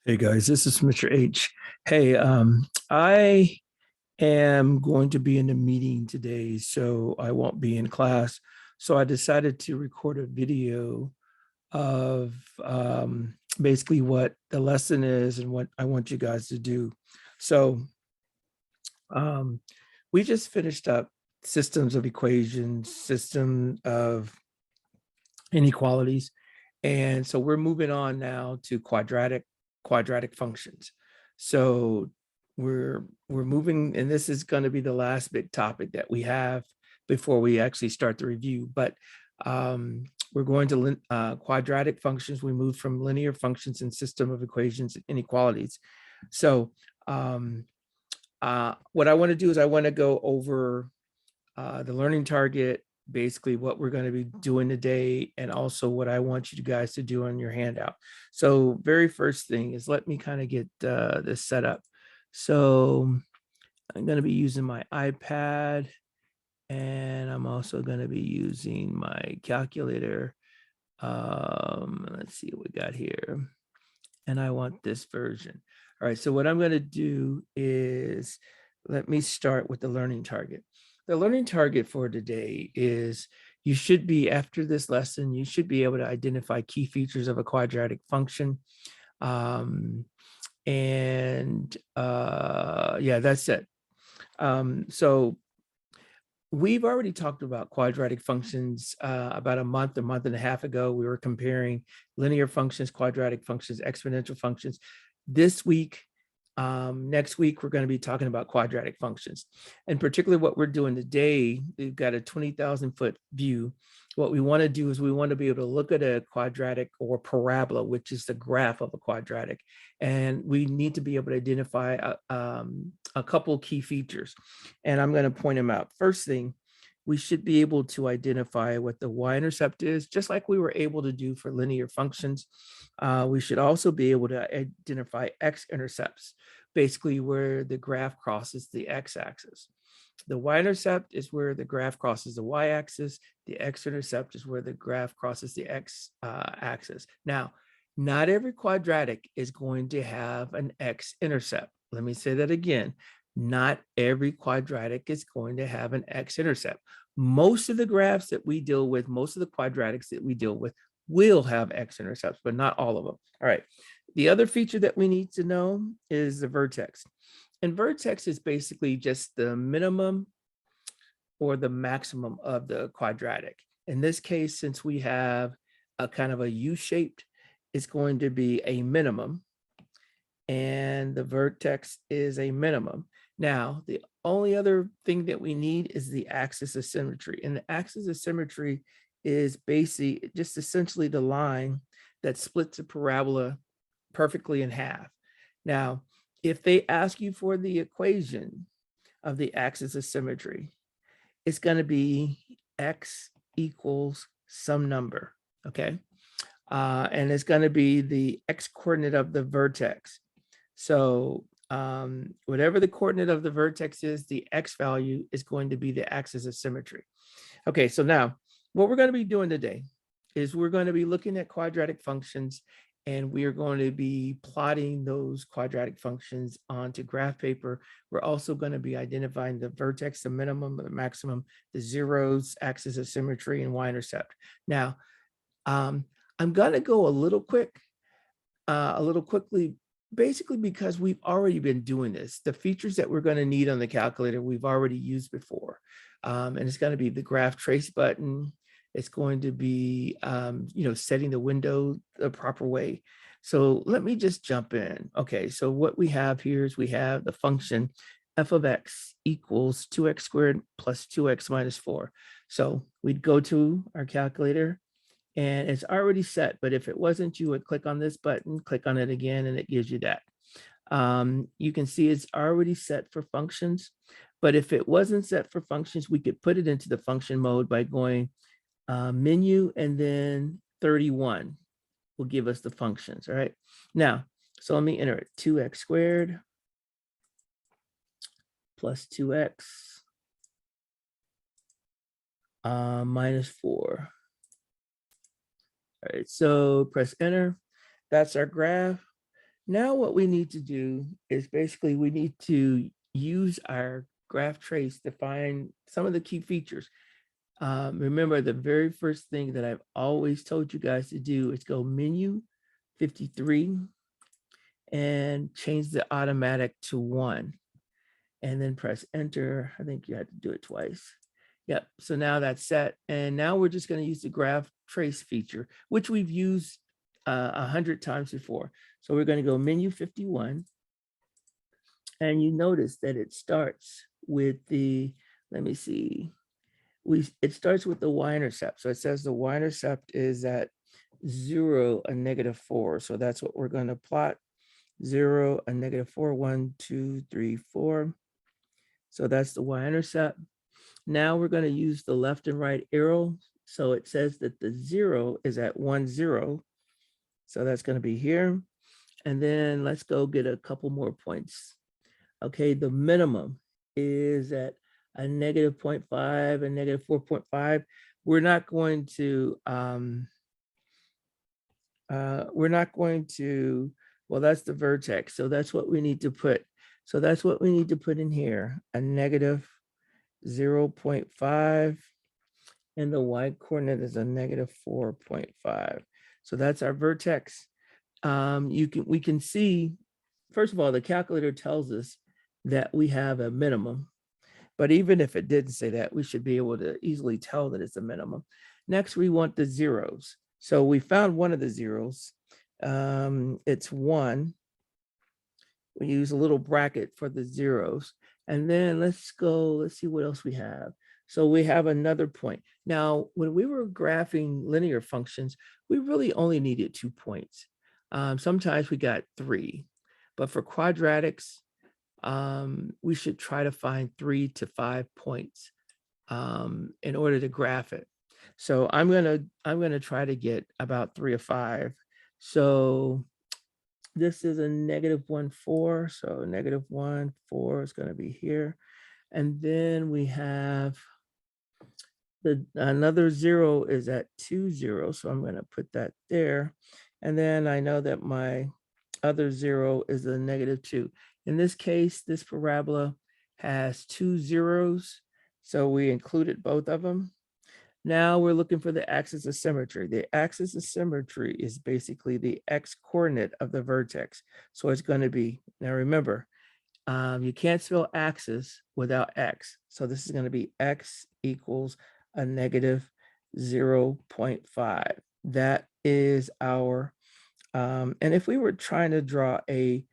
Hey guys, this is Mr. H. Hey, I am going to be in a meeting today, so I won't be in class. So I decided to record a video of basically what the lesson is and what I want you guys to do. So um, we just finished up systems of equations, system of inequalities. And so we're moving on now to quadratic functions. So we're moving, and this is going to be the last big topic that we have before we actually start the review. But we're going to quadratic functions. We moved from linear functions and system of equations and inequalities. So what I want to do is I want to go over the learning target, basically what we're going to be doing today, and also what I want you guys to do on your handout. So very first thing is let me kind of get this set up. So I'm going to be using my iPad, and I'm also going to be using my calculator. Let's see what we got here. And I want this version. All right, so what I'm going to do is let me start with the learning target. The learning target for today is you should be, after this lesson, you should be able to identify key features of a quadratic function. Yeah, that's it. So we've already talked about quadratic functions about a month and a half ago. We were comparing linear functions, quadratic functions, exponential functions. This week, next week, we're going to be talking about quadratic functions. And particularly what we're doing today, we've got a 20,000 foot view. What we want to do is we want to be able to look at a quadratic or parabola, which is the graph of a quadratic. And we need to be able to identify a couple key features. And I'm going to point them out. First thing, we should be able to identify what the y-intercept is, just like we were able to do for linear functions. We should also be able to identify x-intercepts, basically where the graph crosses the x-axis. The y-intercept is where the graph crosses the y-axis. The x-intercept is where the graph crosses the x-axis. Now, not every quadratic is going to have an x-intercept. Let me say that again. Not every quadratic is going to have an x-intercept. Most of the graphs that we deal with, most of the quadratics that we deal with will have x-intercepts, but not all of them. All right. The other feature that we need to know is the vertex. And vertex is basically just the minimum or the maximum of the quadratic. In this case, since we have a kind of a U-shaped, it's going to be a minimum, and the vertex is a minimum. Now, the only other thing that we need is the axis of symmetry. And the axis of symmetry is basically just essentially the line that splits a parabola perfectly in half. Now, if they ask you for the equation of the axis of symmetry, it's going to be x equals some number, okay? And it's going to be the x coordinate of the vertex. So whatever the coordinate of the vertex is, the x value is going to be the axis of symmetry. Okay, so now what we're going to be doing today is we're going to be looking at quadratic functions, and we are going to be plotting those quadratic functions onto graph paper. We're also going to be identifying the vertex, the minimum, the maximum, the zeros, axis of symmetry, and y-intercept. Now, I'm going to go a little quickly, basically because we've already been doing this. The features that we're going to need on the calculator, we've already used before. And it's going to be the graph trace button. It's going to be, setting the window the proper way. So let me just jump in. Okay, so what we have here is we have the function f of x equals 2x squared plus 2x minus 4. So we'd go to our calculator, and it's already set, but if it wasn't, you would click on this button, click on it again, and it gives you that. You can see it's already set for functions, but if it wasn't set for functions, we could put it into the function mode by going menu and then 31 will give us the functions. All right. Now, so let me enter it. 2x squared plus 2x minus 4. All right, so press enter. That's our graph. Now what we need to do is basically we need to use our graph trace to find some of the key features. Remember, the very first thing that I've always told you guys to do is go menu 53 and change the automatic to 1 and then press enter. I think you had to do it twice. Yep, so now that's set. And now we're just going to use the graph trace feature, which we've used 100 times before. So we're going to go menu 51. And you notice that it starts with the, let me see, it starts with the y-intercept. So it says the y-intercept is at 0 and -4. So that's what we're going to plot. 0 and -4, 1, 2, 3, 4. So that's the y-intercept. Now we're going to use the left and right arrow. So it says that the 0 is at 1, 0. So that's going to be here. And then let's go get a couple more points. Okay, the minimum is at a -0.5 and -4.5. We're not going to, well, that's the vertex. So that's what we need to put. So that's what we need to put in here, a -0.5, and the y coordinate is a -4.5. So that's our vertex. We can see, first of all, the calculator tells us that we have a minimum, but even if it didn't say that, we should be able to easily tell that it's a minimum. Next, we want the zeros. So we found one of the zeros. It's 1. We use a little bracket for the zeros. And then let's see what else we have. So we have another point. Now, when we were graphing linear functions, we really only needed 2 points. Sometimes we got 3, but for quadratics, we should try to find 3 to 5 points in order to graph it. So I'm gonna try to get about 3 or 5. So this is a -1, 4. So -1, 4 is going to be here. And then we have another 0 is at 2, 0. So I'm going to put that there. And then I know that my other 0 is a -2. In this case, this parabola has 2 zeros. So we included both of them. Now we're looking for the axis of symmetry. The axis of symmetry is basically the x coordinate of the vertex. So it's going to be, now remember, you can't spell axis without x. So this is going to be x equals a -0.5. That is our, and if we were trying to draw a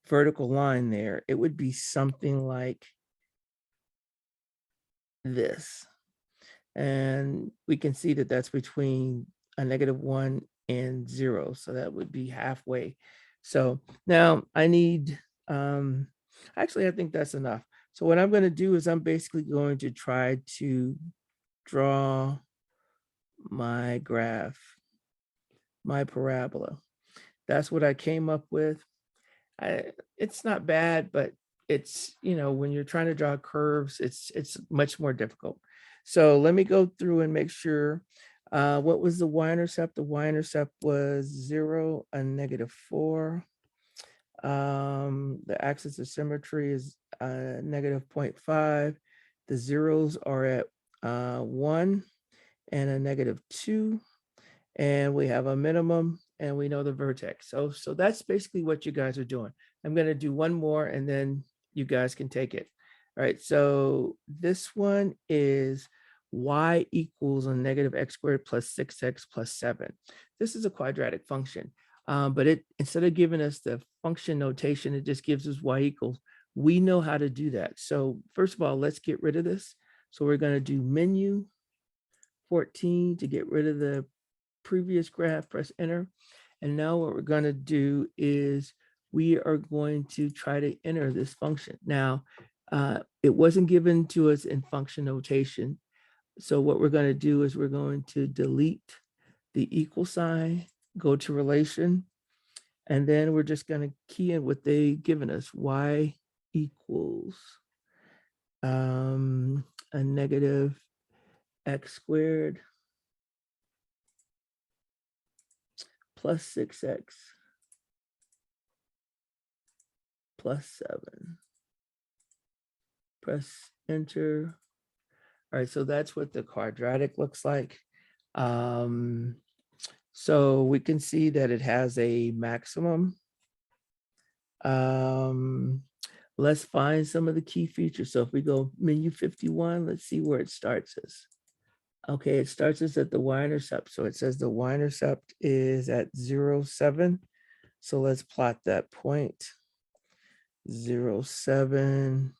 vertical line there, it would be something like this. And we can see that that's between a -1 and 0. So that would be halfway. So now I need, actually, I think that's enough. So what I'm going to do is I'm basically going to try to draw my graph, my parabola. That's what I came up with. It's not bad, but it's, when you're trying to draw curves, it's much more difficult. So let me go through and make sure. What was the y-intercept? The y-intercept was 0 and -4. The axis of symmetry is -0.5. The zeros are at 1 and a -2. And we have a minimum, and we know the vertex. So that's basically what you guys are doing. I'm going to do one more, and then you guys can take it. All right, so this one is y equals a -x² plus 6x plus 7. This is a quadratic function, but instead of giving us the function notation, it just gives us y equals. We know how to do that. So first of all, let's get rid of this. So we're going to do menu 14 to get rid of the previous graph, press enter. And now what we're going to do is we are going to try to enter this function. Now, it wasn't given to us in function notation. So what we're going to do is we're going to delete the equal sign, go to relation, and then we're just going to key in what they've given us, y equals a -x² plus 6x plus 7. Press enter. All right, so that's what the quadratic looks like. So we can see that it has a maximum. Let's find some of the key features. So if we go menu 51, let's see where it starts us. Okay, it starts us at the y-intercept. So it says the y-intercept is at 0, 7. So let's plot that point. 0, 7,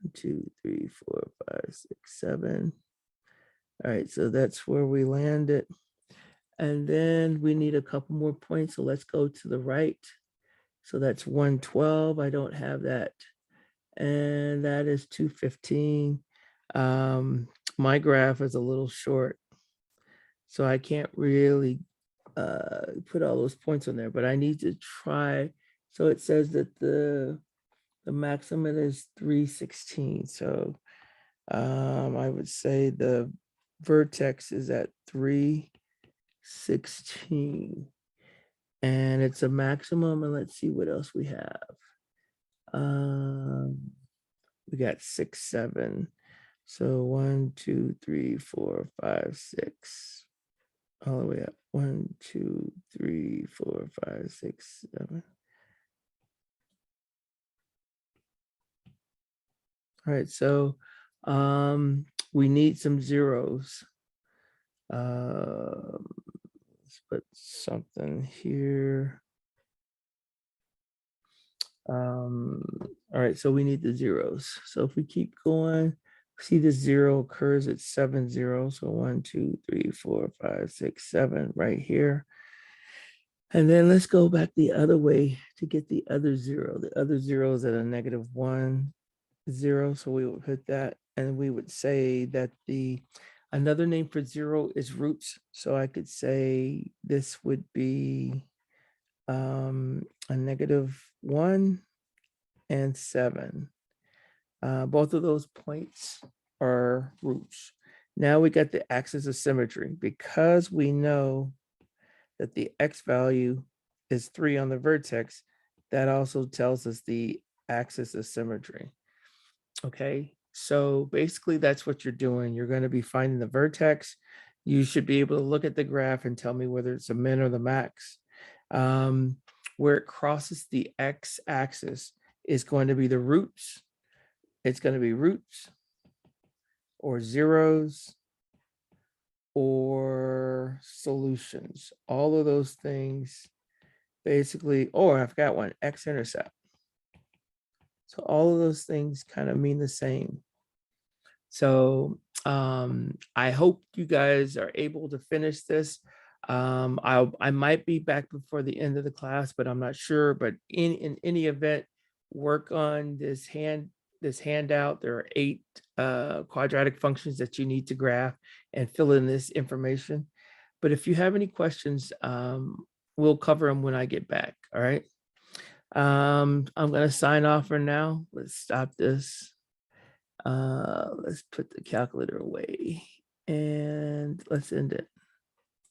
1, 2, 3, 4, 5, 6, 7. All right, so that's where we landed. And then we need a couple more points. So let's go to the right. So that's 112. I don't have that. And that is 215. My graph is a little short, so I can't really put all those points on there, but I need to try. So it says that the maximum is 316. So I would say the vertex is at 316. And it's a maximum. And let's see what else we have. We got 6, 7. So 1, 2, 3, 4, 5, 6. All the way up. 1, 2, 3, 4, 5, 6, 7. All right, so we need some zeros. Let's put something here. All right, so we need the zeros. So if we keep going, see the 0 occurs at 7 zeros. So 1, 2, 3, 4, 5, 6, 7 right here. And then let's go back the other way to get the other 0. The other 0 is at a -1, 0. So we would put that, and we would say that another name for 0 is roots. So I could say this would be a -1 and 7. Both of those points are roots. Now we got the axis of symmetry. Because we know that the x value is 3 on the vertex, that also tells us the axis of symmetry. Okay, so basically that's what you're doing. You're going to be finding the vertex. You should be able to look at the graph and tell me whether it's a min or the max. Where it crosses the x-axis is going to be the roots. It's going to be roots or zeros or solutions. All of those things basically, or I forgot one, x-intercept. So all of those things kind of mean the same. So I hope you guys are able to finish this. I might be back before the end of the class, but I'm not sure. But in any event, work on this handout. There are 8 quadratic functions that you need to graph and fill in this information. But if you have any questions, we'll cover them when I get back. All right. I'm going to sign off for now. Let's stop this. Let's put the calculator away and let's end it.